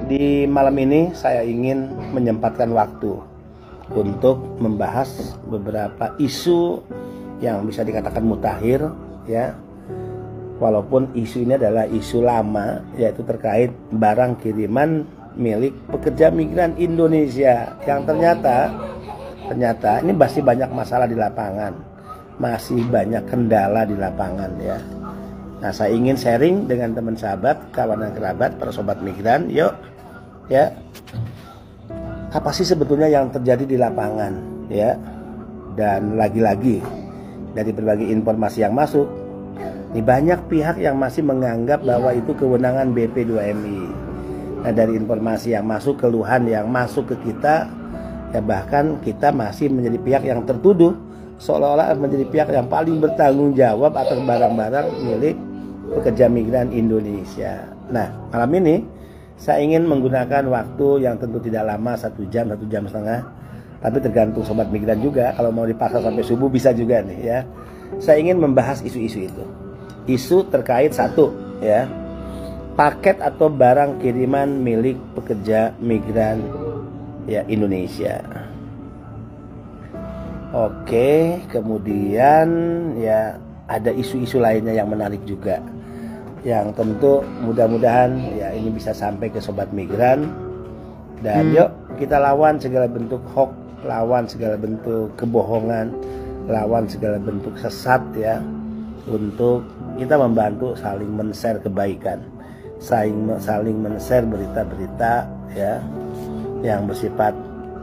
Di malam ini saya ingin menyempatkan waktu untuk membahas beberapa isu yang bisa dikatakan mutakhir, ya. Walaupun isu ini adalah isu lama, yaitu terkait barang kiriman milik pekerja migran Indonesia yang ternyata ini masih banyak masalah di lapangan, masih banyak kendala di lapangan, ya. Nah, saya ingin sharing dengan teman sahabat, kawan dan kerabat, para sobat migran. Yuk, ya, apa sih sebetulnya yang terjadi di lapangan, ya? Dan lagi-lagi dari berbagai informasi yang masuk, ini banyak pihak yang masih menganggap bahwa itu kewenangan BP2MI. Nah, dari informasi yang masuk, keluhan yang masuk ke kita, ya, bahkan kita masih menjadi pihak yang tertuduh seolah-olah menjadi pihak yang paling bertanggung jawab atas barang-barang milik pekerja migran Indonesia. Nah, malam ini saya ingin menggunakan waktu yang tentu tidak lama, 1 jam, 1 jam setengah. Tapi tergantung sobat migran juga, kalau mau dipaksa sampai subuh bisa juga nih, ya. Saya ingin membahas isu-isu itu. Isu terkait satu, ya, paket atau barang kiriman milik pekerja migran, ya, Indonesia. Oke, kemudian ya ada isu-isu lainnya yang menarik juga, yang tentu mudah-mudahan ya ini bisa sampai ke sobat migran. Dan yuk kita lawan segala bentuk hoax, lawan segala bentuk kebohongan, lawan segala bentuk sesat, ya, untuk kita membantu saling men-share kebaikan, saling men-share berita-berita, ya, yang bersifat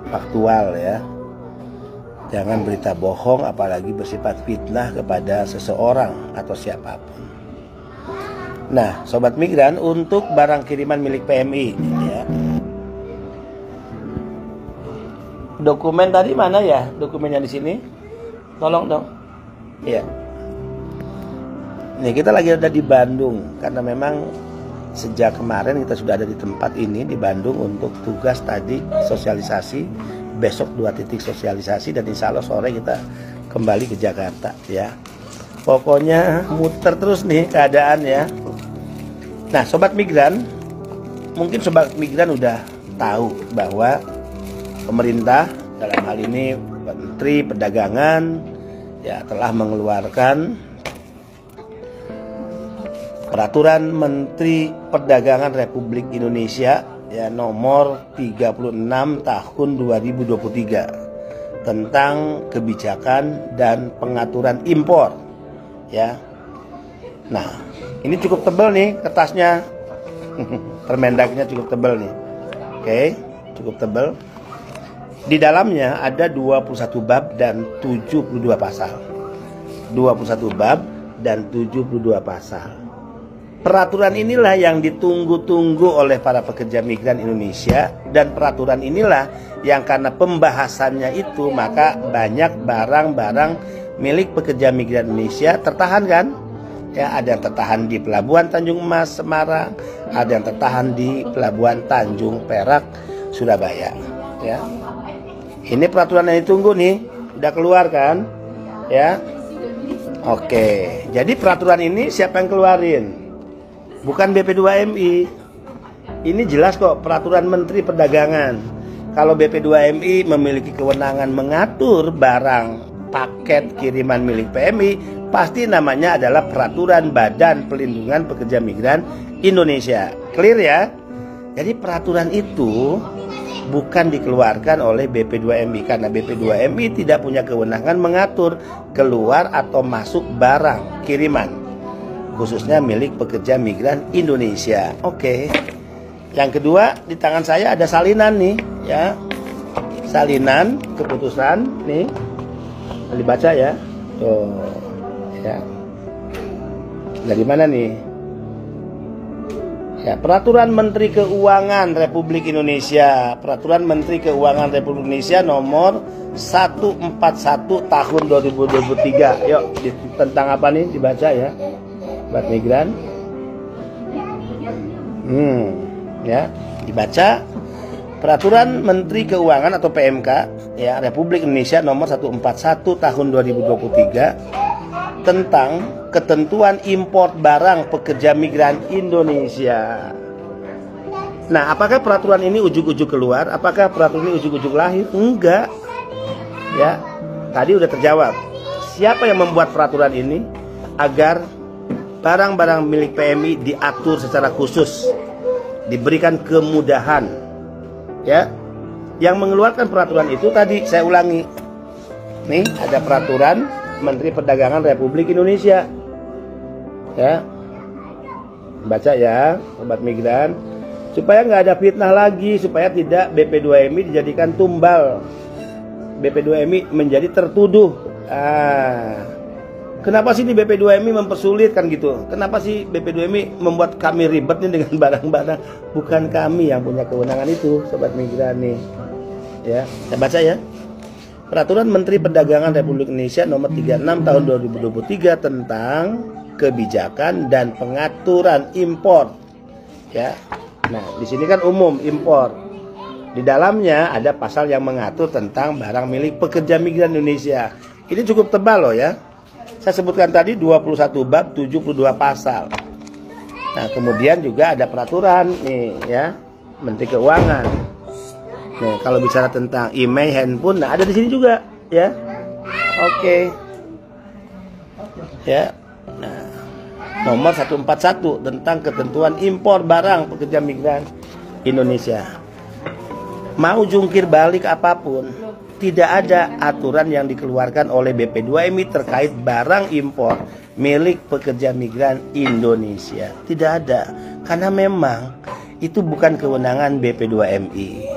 faktual, ya. Jangan berita bohong, apalagi bersifat fitnah kepada seseorang atau siapapun. Nah, sobat migran, untuk barang kiriman milik PMI, ya. Dokumen tadi mana ya? Dokumennya di sini. Tolong dong. Iya. Nih, kita lagi ada di Bandung karena memang sejak kemarin kita sudah ada di tempat ini di Bandung untuk tugas tadi sosialisasi. Besok 2 titik sosialisasi dan insya Allah sore kita kembali ke Jakarta, ya. Pokoknya muter terus nih keadaan, ya. Nah, sobat migran, mungkin sobat migran udah tahu bahwa pemerintah dalam hal ini Menteri Perdagangan, ya, telah mengeluarkan Peraturan Menteri Perdagangan Republik Indonesia, ya, nomor 36 tahun 2023 tentang kebijakan dan pengaturan impor, ya. Nah, ini cukup tebal nih kertasnya. Permendagnya cukup tebal nih. Oke, cukup tebal. Di dalamnya ada 21 bab dan 72 pasal. 21 bab dan 72 pasal. Peraturan inilah yang ditunggu-tunggu oleh para pekerja migran Indonesia, dan peraturan inilah yang karena pembahasannya itu maka banyak barang-barang milik pekerja migran Indonesia tertahan, kan? Ya, ada yang tertahan di Pelabuhan Tanjung Mas Semarang, ada yang tertahan di Pelabuhan Tanjung Perak Surabaya, ya. Ini peraturan yang ditunggu nih, udah keluar kan? Ya. Oke, jadi peraturan ini siapa yang keluarin? Bukan BP2MI. Ini jelas kok, peraturan Menteri Perdagangan. Kalau BP2MI memiliki kewenangan mengatur barang paket kiriman milik PMI, pasti namanya adalah Peraturan Badan Pelindungan Pekerja Migran Indonesia. Clear, ya? Jadi peraturan itu bukan dikeluarkan oleh BP2MI karena BP2MI tidak punya kewenangan mengatur keluar atau masuk barang kiriman khususnya milik pekerja migran Indonesia. Oke. Yang kedua, di tangan saya ada salinan nih, ya. Salinan keputusan nih. Dibaca, ya. Tuh. Ya. Dari mana nih? Ya, Peraturan Menteri Keuangan Republik Indonesia. Peraturan Menteri Keuangan Republik Indonesia nomor 141 tahun 2023. Yuk, tentang apa nih? Dibaca, ya. Buat migran. Ya, dibaca. Peraturan Menteri Keuangan atau PMK, ya, Republik Indonesia nomor 141 tahun 2023 tentang ketentuan impor barang pekerja migran Indonesia. Nah, apakah peraturan ini ujug-ujug keluar? Apakah peraturan ini ujug-ujug lahir? Enggak. Ya, tadi udah terjawab. Siapa yang membuat peraturan ini agar barang-barang milik PMI diatur secara khusus, diberikan kemudahan? Ya, yang mengeluarkan peraturan itu tadi saya ulangi. Nih, ada peraturan Menteri Perdagangan Republik Indonesia. Ya, baca ya, sobat migran, supaya nggak ada fitnah lagi, supaya tidak BP2MI dijadikan tumbal, BP2MI menjadi tertuduh. Kenapa sih di BP2MI mempersulit kan gitu? Kenapa sih BP2MI membuat kami ribet nih dengan barang-barang? Bukan kami yang punya kewenangan itu, sobat migran nih. Ya, saya baca ya. Peraturan Menteri Perdagangan Republik Indonesia nomor 36 tahun 2023 tentang kebijakan dan pengaturan impor. Ya. Nah, di sini kan umum impor. Di dalamnya ada pasal yang mengatur tentang barang milik pekerja migran Indonesia. Ini cukup tebal loh ya. Saya sebutkan tadi 21 bab 72 pasal. Nah, kemudian juga ada peraturan nih ya, Menteri Keuangan. Nih, kalau bicara tentang email, handphone, nah ada di sini juga ya. Oke. Ya. Nah, nomor 141 tentang ketentuan impor barang pekerja migran Indonesia. Mau jungkir balik apapun, tidak ada aturan yang dikeluarkan oleh BP2MI terkait barang impor milik pekerja migran Indonesia. Tidak ada, karena memang itu bukan kewenangan BP2MI.